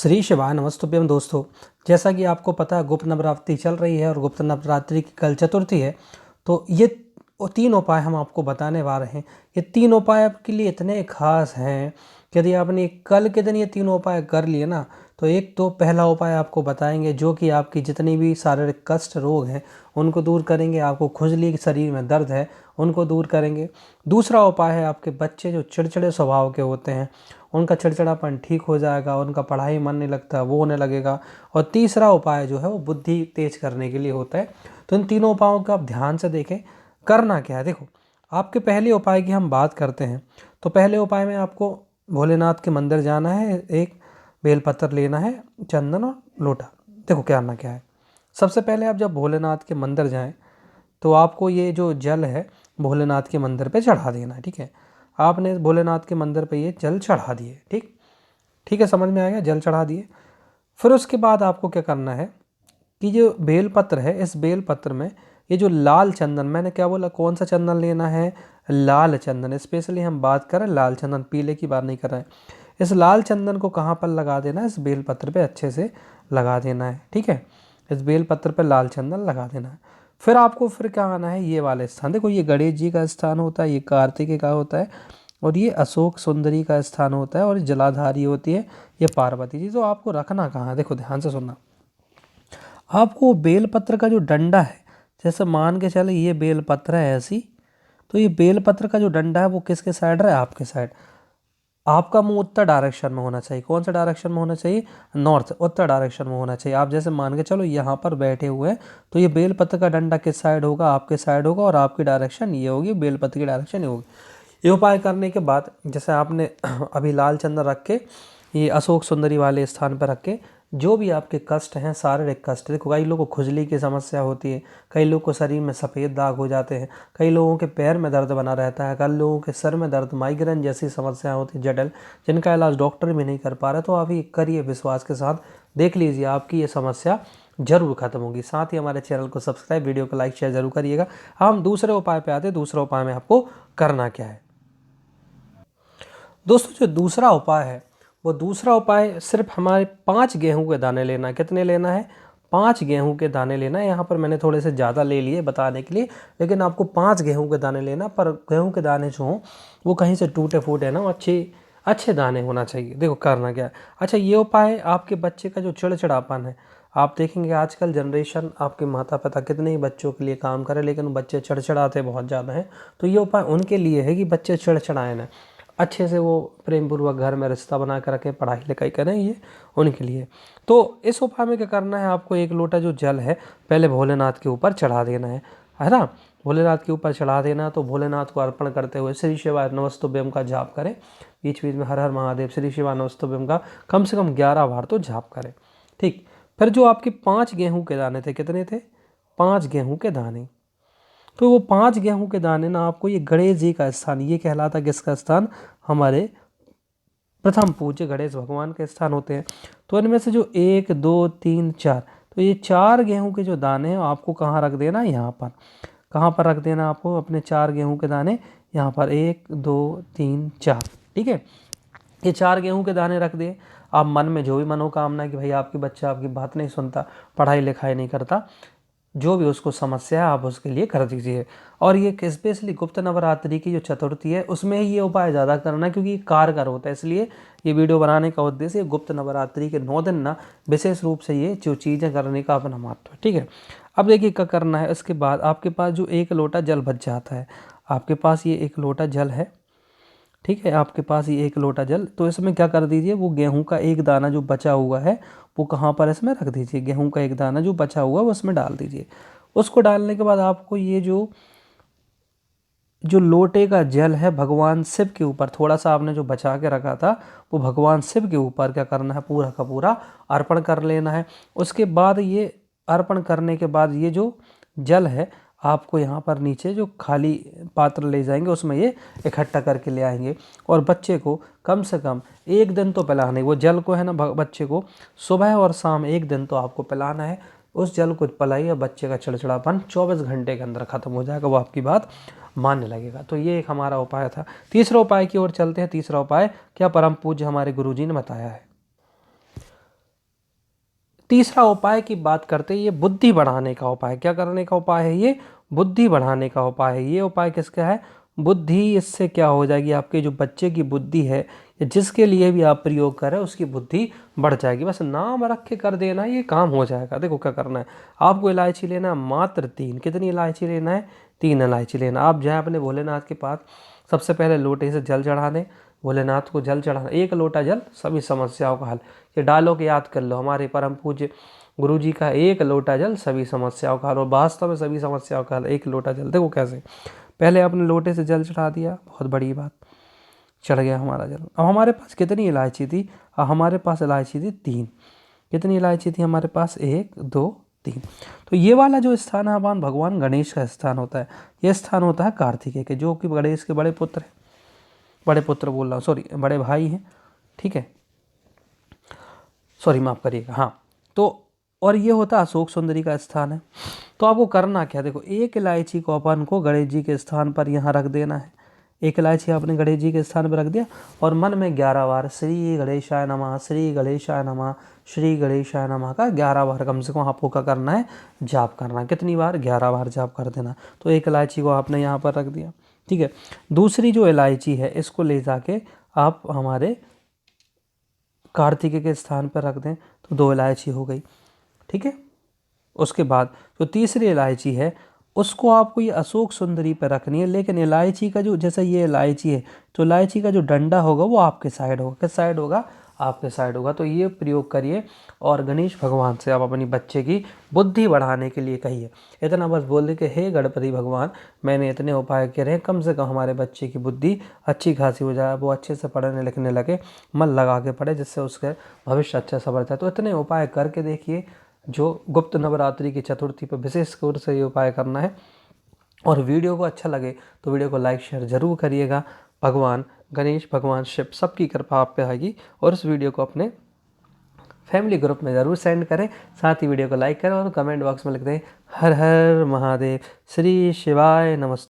श्री शिवाय नमस्तुभ्यम दोस्तों। जैसा कि आपको पता है गुप्त नवरात्रि चल रही है और गुप्त नवरात्रि की कल चतुर्थी है। तो ये तीन उपाय हम आपको बताने वाले हैं। ये तीन उपाय आपके लिए इतने खास हैं कि यदि आपने कल के दिन ये तीनों उपाय कर लिए ना, तो एक तो पहला उपाय आपको बताएंगे जो कि आपकी जितनी भी शारीरिक कष्ट रोग हैं उनको दूर करेंगे। आपको खुजली शरीर में दर्द है उनको दूर करेंगे। दूसरा उपाय है आपके बच्चे जो चिड़चिड़े स्वभाव के होते हैं उनका चिड़चिड़ापन ठीक हो जाएगा, उनका पढ़ाई मन नहीं लगता वो होने लगेगा। और तीसरा उपाय जो है वो बुद्धि तेज करने के लिए होता है। तो इन तीनों उपायों को आप ध्यान से देखें। करना क्या है, देखो आपके पहले उपाय की हम बात करते हैं। तो पहले उपाय में आपको भोलेनाथ के मंदिर जाना है, एक बेलपत्र लेना है, चंदन और लोटा। देखो करना क्या है, सबसे पहले आप जब भोलेनाथ के मंदिर जाएं तो आपको ये जो जल है भोलेनाथ के मंदिर पे चढ़ा देना है। ठीक है, आपने भोलेनाथ के मंदिर पे ये जल चढ़ा दिए। ठीक ठीक है, समझ में आ गया, जल चढ़ा दिए। फिर उसके बाद आपको क्या करना है कि जो बेलपत्र है इस बेलपत्र में ये जो लाल चंदन, मैंने क्या बोला, कौन सा चंदन लेना है, लाल चंदन। स्पेशली हम बात करें लाल चंदन, पीले की बात नहीं कर रहे हैं। इस लाल चंदन को कहाँ पर लगा देना है, इस बेलपत्र पे अच्छे से लगा देना है। ठीक है, इस बेलपत्र पे लाल चंदन लगा देना है। फिर आपको फिर क्या आना है, ये वाले स्थान। देखो ये गणेश जी का स्थान होता है, ये कार्तिकेय का होता है और ये अशोक सुंदरी का स्थान होता है और जलाधारी होती है ये पार्वती जी। तो आपको रखना कहाँ है, देखो ध्यान से सुनना। आपको बेलपत्र का जो डंडा है, जैसे मान के चले ये बेलपत्र है ऐसी, तो ये बेलपत्र का जो डंडा है वो किसके साइड है, आपके साइड। आपका मुंह उत्तर डायरेक्शन में होना चाहिए। कौन सा डायरेक्शन में होना चाहिए, नॉर्थ, उत्तर डायरेक्शन में होना चाहिए। आप जैसे मान के चलो यहाँ पर बैठे हुए हैं तो ये बेलपत्र का डंडा किस साइड होगा, आपके साइड होगा और आपकी डायरेक्शन ये होगी, बेलपत्र की डायरेक्शन ये होगी। ये उपाय करने के बाद जैसे आपने अभी लाल चंदन रख के ये अशोक सुंदरी वाले स्थान पर रख के जो भी आपके कष्ट हैं, शारीरिक कष्ट, देखो कई लोगों को खुजली की समस्या होती है, कई लोगों को शरीर में सफ़ेद दाग हो जाते हैं, कई लोगों के पैर में दर्द बना रहता है, कई लोगों के सर में दर्द, माइग्रेन जैसी समस्याएं होती हैं जटिल, जिनका इलाज डॉक्टर भी नहीं कर पा रहे। तो आप ये करिए विश्वास के साथ, देख लीजिए आपकी ये समस्या जरूर खत्म होगी। साथ ही हमारे चैनल को सब्सक्राइब, वीडियो को लाइक शेयर जरूर करिएगा। हम दूसरे उपाय पे आते हैं। दूसरे उपाय में आपको करना क्या है दोस्तों, जो दूसरा उपाय है वो दूसरा उपाय सिर्फ हमारे 5 गेहूं के दाने लेना है। कितने लेना है, 5 गेहूं के दाने लेना है। यहाँ पर मैंने थोड़े से ज़्यादा ले लिए बताने के लिए, लेकिन आपको 5 गेहूं के दाने लेना। पर गेहूं के दाने जो हों वो कहीं से टूटे फूटे ना, अच्छे अच्छे दाने होना चाहिए। देखो करना क्या है, अच्छा ये उपाय आपके बच्चे का जो चिड़चिड़ापन है, आप देखेंगे आजकल जनरेशन, आपके माता पिता कितने ही बच्चों के लिए काम करें लेकिन बच्चे चिड़चिड़ाते बहुत ज़्यादा हैं। तो ये उपाय उनके लिए है कि बच्चे चिड़चिड़ाए ना, अच्छे से वो प्रेम पूर्वक घर में रिश्ता बना कर रखें, पढ़ाई लिखाई करें, ये उनके लिए। तो इस उपाय में क्या करना है, आपको एक लोटा जो जल है पहले भोलेनाथ के ऊपर चढ़ा देना है ना। भोलेनाथ के ऊपर चढ़ा देना, तो भोलेनाथ को अर्पण करते हुए श्री शिवाय नमस्तुभ्यम का जाप करें। बीच बीच में हर हर महादेव, श्री शिवाय नमस्तुभ्यम का कम से कम 11 बार तो जाप करें। ठीक, फिर जो आपके 5 गेहूं के दाने थे, कितने थे, 5 गेहूं के दाने। तो वो 5 गेहूं के दाने ना आपको ये गणेश जी का स्थान, ये कहलाता किसका स्थान, हमारे प्रथम पूज्य गणेश भगवान के स्थान होते हैं। तो इनमें से जो 1 2 3 4, तो ये 4 गेहूं के जो दाने हैं आपको कहाँ रख देना, यहाँ पर। कहाँ पर रख देना आपको अपने 4 गेहूं के दाने, यहाँ पर 1 2 3 4। ठीक है, ये 4 गेहूं के दाने रख दिए। आप मन में जो भी मनोकामना है कि भाई आपकी बच्चा आपकी बात नहीं सुनता, पढ़ाई लिखाई नहीं करता, जो भी उसको समस्या है आप उसके लिए कर दीजिए। और ये स्पेशली गुप्त नवरात्रि की जो चतुर्थी है उसमें ही ये उपाय ज़्यादा करना है क्योंकि कारगर होता है। इसलिए ये वीडियो बनाने का उद्देश्य गुप्त नवरात्रि के 9 दिन ना विशेष रूप से ये जो चीज़ें करने का अपना महत्व है। ठीक है, अब देखिए क्या करना है। इसके बाद आपके पास जो 1 लोटा जल बच जाता है, आपके पास ये 1 लोटा जल है। ठीक है, आपके पास ये 1 लोटा जल, तो इसमें क्या कर दीजिए, वो गेहूं का एक दाना जो बचा हुआ है वो कहाँ पर इसमें रख दीजिए। गेहूं का एक दाना जो बचा हुआ है वो उसमें डाल दीजिए। उसको डालने के बाद आपको ये जो जो लोटे का जल है भगवान शिव के ऊपर, थोड़ा सा आपने जो बचा के रखा था वो भगवान शिव के ऊपर क्या करना है, पूरा का पूरा अर्पण कर लेना है। उसके बाद ये अर्पण करने के बाद ये जो जल है आपको यहाँ पर नीचे जो खाली पात्र ले जाएंगे उसमें ये इकट्ठा करके ले आएंगे। और बच्चे को कम से कम 1 दिन तो पिलाना है। वो जल को है ना बच्चे को सुबह और शाम 1 दिन तो आपको पिलाना है। उस जल को पिलाइए, बच्चे का चिड़चिड़ापन 24 घंटे के अंदर खत्म हो जाएगा, वो आपकी बात मानने लगेगा। तो ये एक हमारा उपाय था। तीसरा उपाय की ओर चलते हैं। तीसरा उपाय क्या परम पूज्य हमारे गुरुजी ने बताया है। तीसरा उपाय की बात करते हैं, ये बुद्धि बढ़ाने का उपाय। क्या करने का उपाय है ये? बुद्धि बढ़ाने का उपाय है। ये उपाय किसका है? बुद्धि। इससे क्या हो जाएगी, आपके जो बच्चे की बुद्धि है या जिसके लिए भी आप प्रयोग कर रहे हैं उसकी बुद्धि बढ़ जाएगी। बस नाम रख के कर देना, ये काम हो जाएगा। देखो क्या करना है, आपको इलायची लेना है मात्र 3। कितनी इलायची लेना है? 3 इलायची लेना। आप जाए अपने भोलेनाथ के पास, सबसे पहले लोटे से जल चढ़ा दें। भोलेनाथ को जल चढ़ाना, 1 लोटा जल सभी समस्याओं का हल। ये डायलॉग याद कर लो, हमारे परम पूज्य गुरु जी का, 1 लोटा जल सभी समस्याओं का हल। और वास्तव में सभी समस्याओं का हल 1 लोटा जल। देखो कैसे, पहले आपने लोटे से जल चढ़ा दिया, बहुत बड़ी बात, चढ़ गया हमारा जल। अब हमारे पास कितनी इलायची थी? अब हमारे पास इलायची थी 3। कितनी इलायची थी हमारे पास? 1 2 3। तो ये वाला जो स्थान है भगवान गणेश का स्थान होता है। ये स्थान होता है कार्तिकेय के, जो कि गणेश के बड़े पुत्र हैं। बड़े पुत्र बोल रहा हूँ, सॉरी, बड़े भाई हैं। ठीक है, सॉरी, माफ़ करिएगा। हाँ, तो और ये होता है अशोक सुंदरी का स्थान है। तो आपको करना क्या, देखो 1 इलायची को अपन को गणेश जी के स्थान पर यहाँ रख देना है। 1 इलायची आपने गणेश जी के स्थान पर रख दिया और मन में 11 बार श्री गणेशाय नमः, श्री गणेशाय नमः, श्री गणेशाय नमः का 11 बार कम से कम आपको क्या करना है? जाप करना है। कितनी बार? 11 बार जाप कर देना। तो 1 इलायची को आपने यहाँ पर रख दिया। ठीक है, दूसरी जो इलायची है इसको ले जाके आप हमारे कार्तिकेय के स्थान पर रख दें, तो 2 इलायची हो गई। ठीक है, उसके बाद जो तीसरी इलायची है उसको आपको ये अशोक सुंदरी पर रखनी है। लेकिन इलायची का जो, जैसे ये इलायची है तो इलायची का जो डंडा होगा वो आपके साइड होगा। किस साइड होगा? आपके साइड होगा। तो ये प्रयोग करिए और गणेश भगवान से आप अपनी बच्चे की बुद्धि बढ़ाने के लिए कहिए। इतना बस बोल दे कि हे गणपति भगवान, मैंने इतने उपाय करे हैं, कम से कम हमारे बच्चे की बुद्धि अच्छी खासी हो जाए, वो अच्छे से पढ़ने लिखने लगे, मन लगा के पढ़े, जिससे उसके भविष्य अच्छा सवर जाए। तो इतने उपाय करके देखिए, जो गुप्त नवरात्रि की चतुर्थी पर विशेष रूप से ये उपाय करना है। और वीडियो को अच्छा लगे तो वीडियो को लाइक शेयर जरूर करिएगा। भगवान गणेश, भगवान शिव, सबकी कृपा आप पे आएगी। और इस वीडियो को अपने फैमिली ग्रुप में ज़रूर सेंड करें। साथ ही वीडियो को लाइक करें और कमेंट बॉक्स में लिख दें हर हर महादेव, श्री शिवाय नमस्ते।